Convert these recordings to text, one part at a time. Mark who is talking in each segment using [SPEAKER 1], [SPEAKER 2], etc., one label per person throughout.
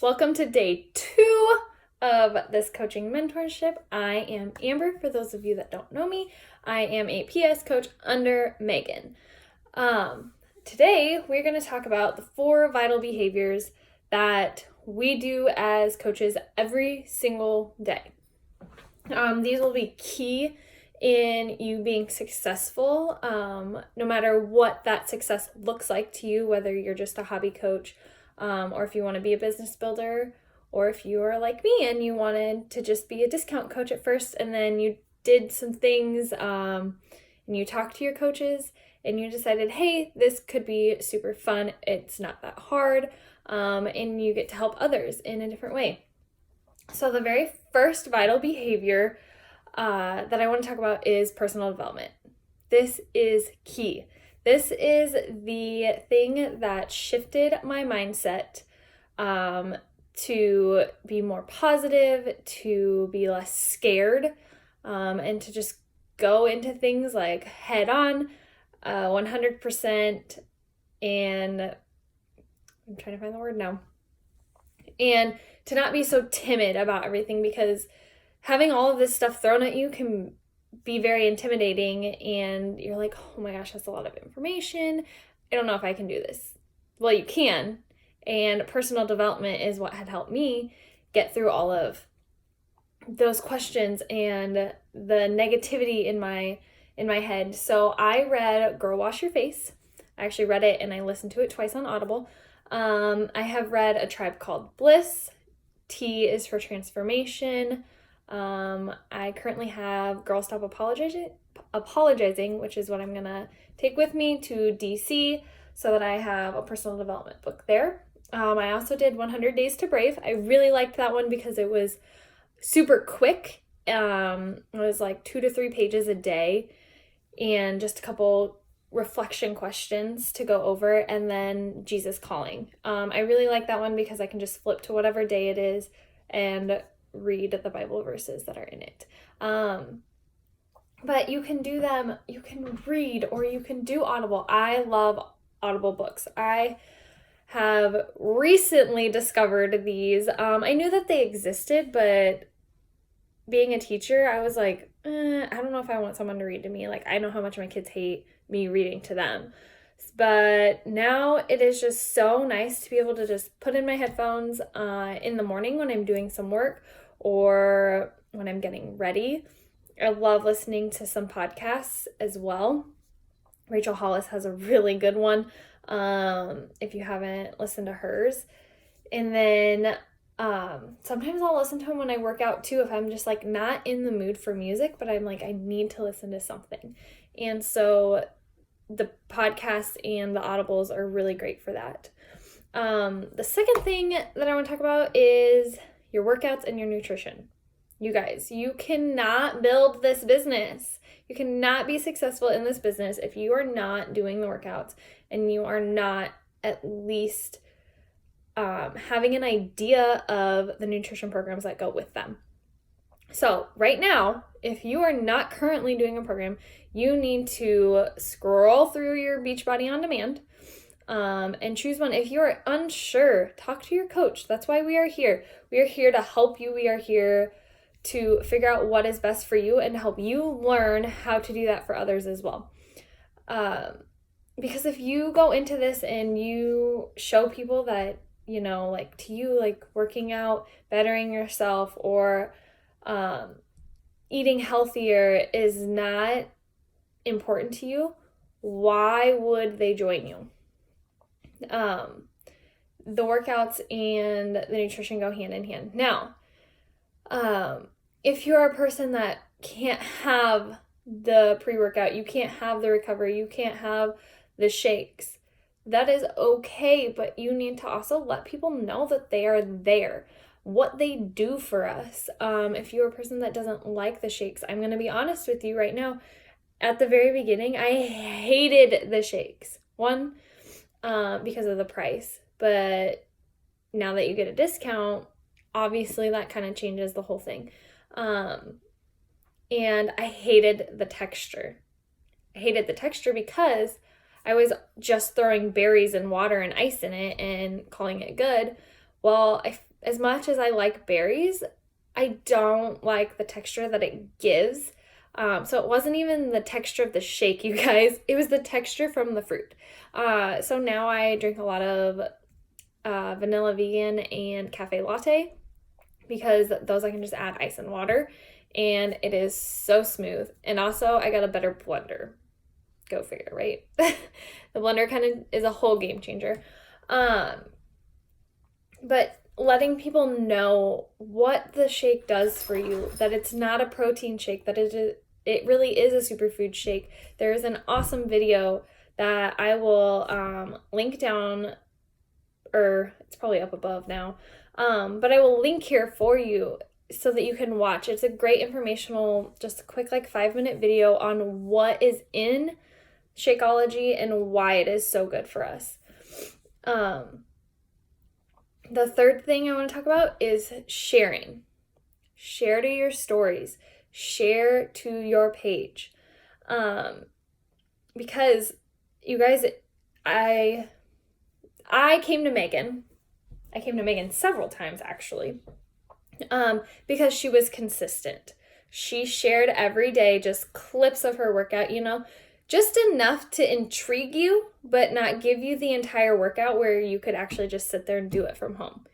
[SPEAKER 1] Welcome to day 2 of this coaching mentorship. I am Amber. For those of you that don't know me, I am a PS coach under Megan. Today, we're going to talk about the 4 vital behaviors that we do as coaches every single day. These will be key in you being successful, no matter what that success looks like to you, whether you're just a hobby coach, or if you want to be a business builder, or if you are like me and you wanted to just be a discount coach at first, and then you did some things, and you talked to your coaches, and you decided, hey, this could be super fun, it's not that hard, and you get to help others in a different way. So the very first vital behavior that I want to talk about is personal development. This is key. This is the thing that shifted my mindset to be more positive, to be less scared, and to just go into things like head on, 100%, and I'm trying to find the word now. And to not be so timid about everything, because having all of this stuff thrown at you can be very intimidating, and you're like, oh my gosh, that's a lot of information. I don't know if I can do this. Well, you can, and personal development is what had helped me get through all of those questions and the negativity in my head. So I read Girl Wash Your Face. I actually read it and I listened to it twice on Audible. I have read A Tribe Called Bliss. T is for Transformation. I currently have Girl Stop Apologizing, which is what I'm gonna take with me to DC so that I have a personal development book there. I also did 100 Days to Brave. I really liked that one because it was super quick. It was like 2 to 3 pages a day and just a couple reflection questions to go over, and then Jesus Calling. I really like that one because I can just flip to whatever day it is and read the Bible verses that are in it. But you can do them, you can read, or you can do Audible. I love Audible books. I have recently discovered these. I knew that they existed, but being a teacher, I was like, I don't know if I want someone to read to me. Like, I know how much my kids hate me reading to them. But now it is just so nice to be able to just put in my headphones in the morning when I'm doing some work or when I'm getting ready. I love listening to some podcasts as well. Rachel Hollis has a really good one, if you haven't listened to hers. And then sometimes I'll listen to them when I work out too, if I'm just like not in the mood for music, but I'm like, I need to listen to something. And so the podcasts and the Audibles are really great for that. The second thing that I want to talk about is your workouts and your nutrition. You guys, you cannot build this business. You cannot be successful in this business if you are not doing the workouts and you are not at least having an idea of the nutrition programs that go with them. So right now, if you are not currently doing a program, you need to scroll through your Beachbody On Demand and choose one. If you are unsure, talk to your coach. That's why we are here. We are here to help you. We are here to figure out what is best for you and to help you learn how to do that for others as well. Because if you go into this and you show people that, you know, like to you, like working out, bettering yourself, or eating healthier is not important to you, why would they join you? The workouts and the nutrition go hand in hand. Now, if you're a person that can't have the pre-workout, you can't have the recovery, you can't have the shakes, that is okay, but you need to also let people know that they are there, what they do for us. If you're a person that doesn't like the shakes, I'm going to be honest with you right now. At the very beginning, I hated the shakes. One, because of the price, but now that you get a discount, obviously that kind of changes the whole thing. And I hated the texture. I hated the texture because I was just throwing berries and water and ice in it and calling it good. well, as much as I like berries, I don't like the texture that it gives. So it wasn't even the texture of the shake, you guys. It was the texture from the fruit. So now I drink a lot of vanilla vegan and cafe latte, because those I can just add ice and water, and it is so smooth. And also I got a better blender. Go figure, right? The blender kind of is a whole game changer. But letting people know what the shake does for you, that it's not a protein shake, that it really is a superfood shake. There is an awesome video that I will link down, or it's probably up above now, but I will link here for you so that you can watch. It's a great informational, just a quick 5-minute video on what is in Shakeology and why it is so good for us. The third thing I want to talk about is sharing. Share to your stories. Share to your page. Because you guys, I came to Megan. I came to Megan several times, actually, because she was consistent. She shared every day just clips of her workout, just enough to intrigue you, but not give you the entire workout where you could actually just sit there and do it from home,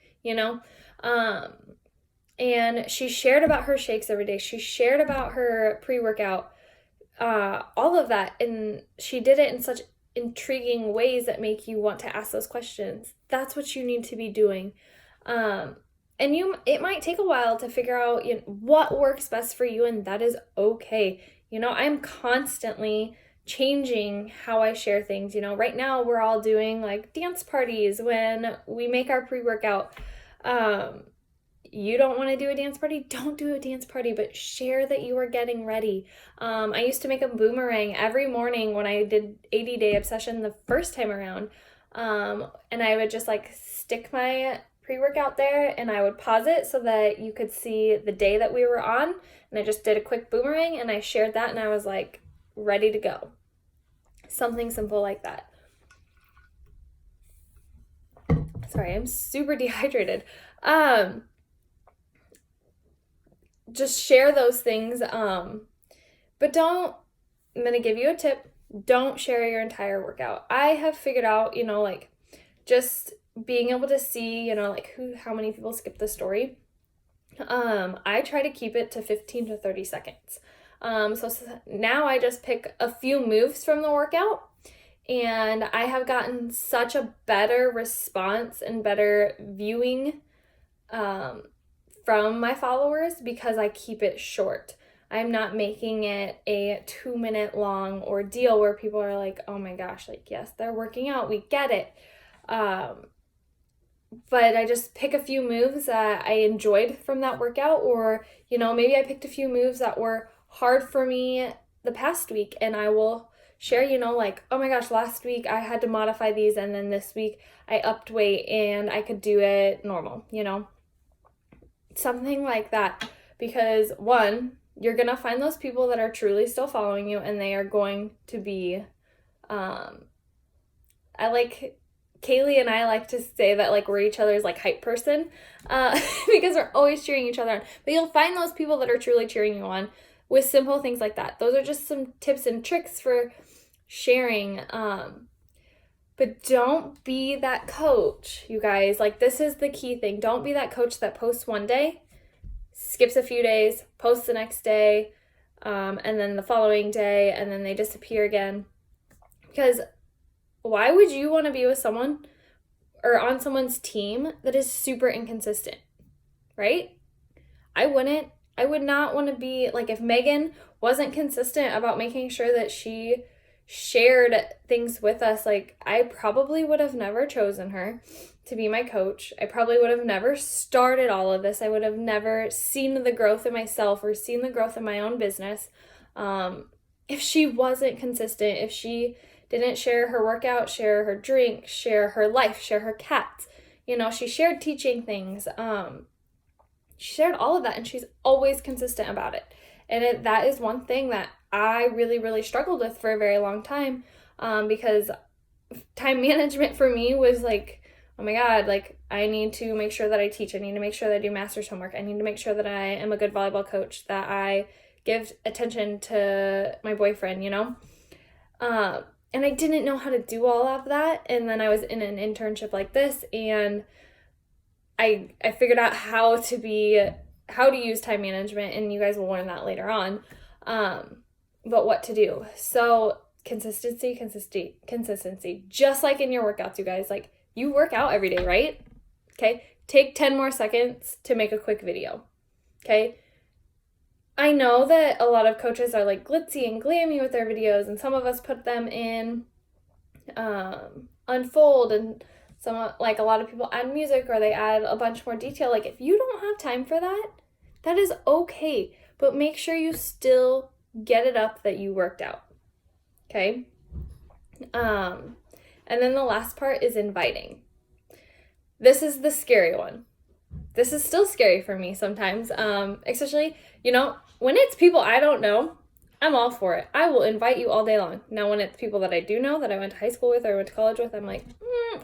[SPEAKER 1] And she shared about her shakes every day. She shared about her pre-workout, all of that. And she did it in such intriguing ways that make you want to ask those questions. That's what you need to be doing. And it might take a while to figure out what works best for you, and that is okay. I'm constantly changing how I share things. Right now we're all doing dance parties when we make our pre-workout. You don't want to do a dance party? Don't do a dance party, but share that you are getting ready. I used to make a boomerang every morning when I did 80-day obsession the first time around. And I would just stick my pre-workout there, and I would pause it so that you could see the day that we were on. And I just did a quick boomerang and I shared that, and I was ready to go. Something simple like that. Sorry, I'm super dehydrated. Just share those things. But I'm going to give you a tip. Don't share your entire workout. I have figured out, just being able to see, how many people skip the story. I try to keep it to 15 to 30 seconds. So now I just pick a few moves from the workout, and I have gotten such a better response and better viewing from my followers because I keep it short. I'm not making it a 2-minute long ordeal where people are oh my gosh, yes, they're working out, we get it. But I just pick a few moves that I enjoyed from that workout, or, maybe I picked a few moves that were hard for me the past week, and I will share, oh my gosh, last week I had to modify these, and then this week I upped weight and I could do it normal, something like that. Because one, you're going to find those people that are truly still following you, and they are going to be, Kaylee and I like to say that we're each other's hype person, because we're always cheering each other on. But you'll find those people that are truly cheering you on with simple things like that. Those are just some tips and tricks for sharing. But don't be that coach, you guys. This is the key thing. Don't be that coach that posts one day, skips a few days, posts the next day, and then the following day, and then they disappear again. Because why would you want to be with someone or on someone's team that is super inconsistent, right? I wouldn't. I would not want to be, if Megan wasn't consistent about making sure that she shared things with us, I probably would have never chosen her to be my coach. I probably would have never started all of this. I would have never seen the growth in myself or seen the growth in my own business if she wasn't consistent, if she didn't share her workout, share her drink, share her life, share her cats. She shared teaching things. She shared all of that, and she's always consistent about it. And that is one thing that I really, really struggled with for a very long time, because time management for me was oh my God, like I need to make sure that I teach. I need to make sure that I do master's homework. I need to make sure that I am a good volleyball coach, that I give attention to my boyfriend, and I didn't know how to do all of that. And then I was in an internship like this, and I figured out how to use time management, and you guys will learn that later on. But what to do. So consistency, just like in your workouts, you guys, like you work out every day, right? Okay. Take 10 more seconds to make a quick video. Okay. I know that a lot of coaches are like glitzy and glammy with their videos, and some of us put them in Unfold, and like a lot of people add music or they add a bunch more detail. Like if you don't have time for that, that is okay, but make sure you still get it up that you worked out. Okay. And then the last part is inviting. This is the scary one. This is still scary for me sometimes, especially, when it's people I don't know, I'm all for it. I will invite you all day long. Now, when it's people that I do know, that I went to high school with or went to college with, I'm like,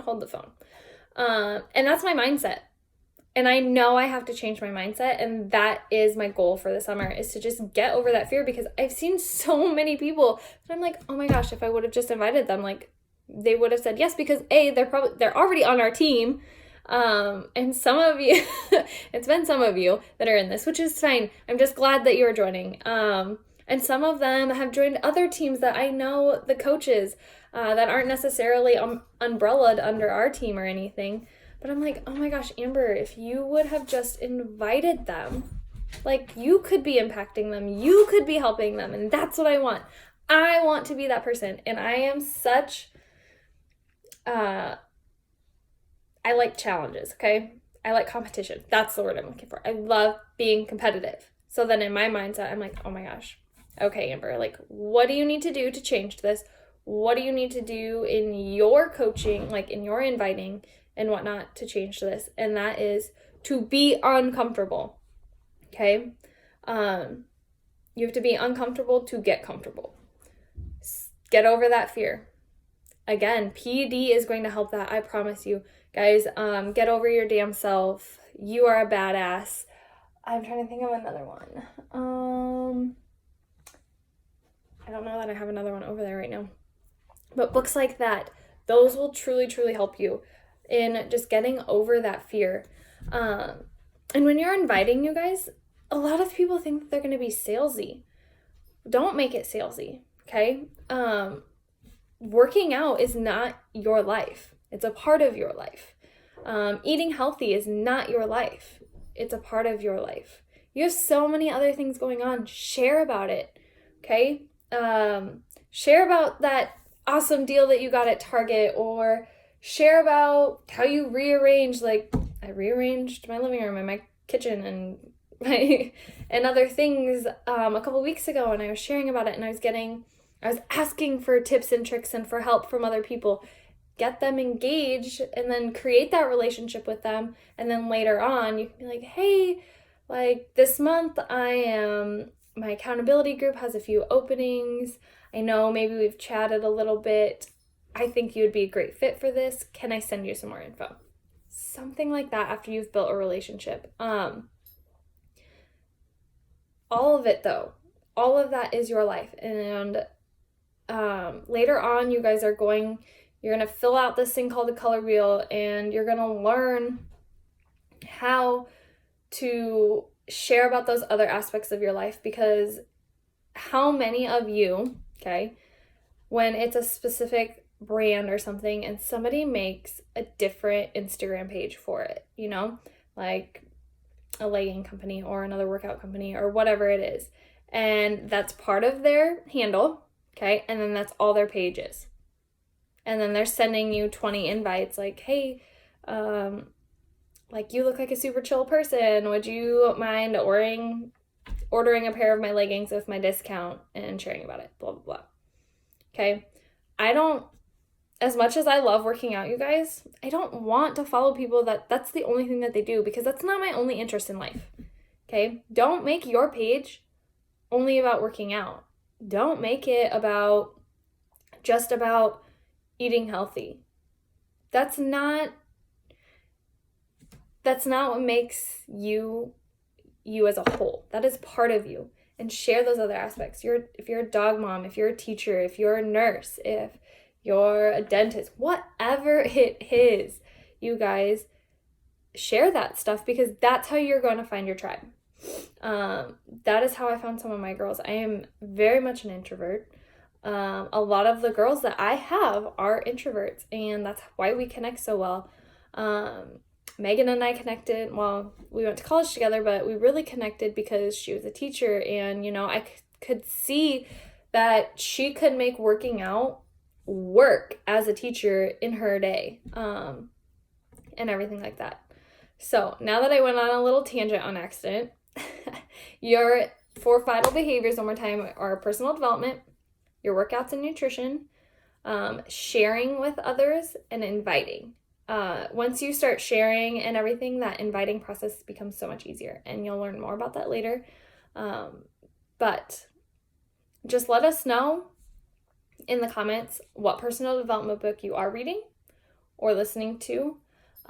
[SPEAKER 1] hold the phone. And that's my mindset. And I know I have to change my mindset, and that is my goal for the summer, is to just get over that fear, because I've seen so many people that I'm like, oh my gosh, if I would have just invited them, like they would have said yes, because they're already on our team. And some of you, it's been some of you that are in this, which is fine. I'm just glad that you're joining. And some of them have joined other teams that I know the coaches, that aren't necessarily umbrellaed under our team or anything. But I'm like, oh my gosh, Amber, if you would have just invited them, like you could be impacting them, you could be helping them. And that's what I want. I want to be that person. And I am such, I like challenges, okay? I like competition. That's the word I'm looking for. I love being competitive. So then in my mindset, I'm like, oh my gosh. Okay, Amber, like what do you need to do to change this? What do you need to do in your coaching, like in your inviting and whatnot, to change this? And that is to be uncomfortable, okay? You have to be uncomfortable to get comfortable. Get over that fear. Again, PD is going to help that, I promise you. Guys, get over your damn self. You are a badass. I'm trying to think of another one. I don't know that I have another one over there right now. But books like that, those will truly, truly help you in just getting over that fear. And when you're inviting, you guys, a lot of people think that they're going to be salesy. Don't make it salesy, okay? Working out is not your life. It's a part of your life. Eating healthy is not your life. It's a part of your life. You have so many other things going on. Share about it, okay? Share about that awesome deal that you got at Target, or share about how you rearranged, like I rearranged my living room and my kitchen and other things a couple weeks ago, and I was sharing about it, and I was asking for tips and tricks and for help from other people. Get them engaged and then create that relationship with them. And then later on, you can be like, hey, like this month my accountability group has a few openings. I know maybe we've chatted a little bit. I think you would be a great fit for this. Can I send you some more info? Something like that after you've built a relationship. All of it though, all of that is your life. And later on, you guys you're going to fill out this thing called the color wheel, and you're going to learn how to share about those other aspects of your life, because how many of you, okay, when it's a specific brand or something and somebody makes a different Instagram page for it, like a legging company or another workout company or whatever it is, and that's part of their handle, okay, and then that's all their page is. And then they're sending you 20 invites like, hey, like you look like a super chill person. Would you mind ordering a pair of my leggings with my discount and sharing about it? Blah, blah, blah. Okay. As much as I love working out, you guys, I don't want to follow people that's the only thing that they do, because that's not my only interest in life. Okay. Don't make your page only about working out. Don't make it just about eating healthy. That's not that's not what makes you as a whole. That is part of you. And share those other aspects. If you're a dog mom, if you're a teacher, if you're a nurse, if you're a dentist, whatever it is, you guys share that stuff, because that's how you're going to find your tribe. That is how I found some of my girls. I am very much an introvert. A lot of the girls that I have are introverts, and that's why we connect so well. Megan and I connected, well, we went to college together, but we really connected because she was a teacher, and, you know, I could see that she could make working out work as a teacher in her day, and everything like that. So now that I went on a little tangent on accident, your 4 vital behaviors, one more time, are personal development, your workouts and nutrition, sharing with others, and inviting. Once you start sharing and everything, that inviting process becomes so much easier, and you'll learn more about that later. But just let us know in the comments what personal development book you are reading or listening to.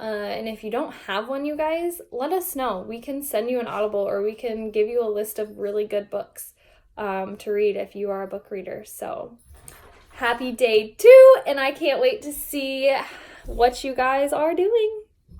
[SPEAKER 1] And if you don't have one, you guys, let us know. We can send you an Audible, or we can give you a list of really good books to read if you are a book reader. So happy day 2, and I can't wait to see what you guys are doing.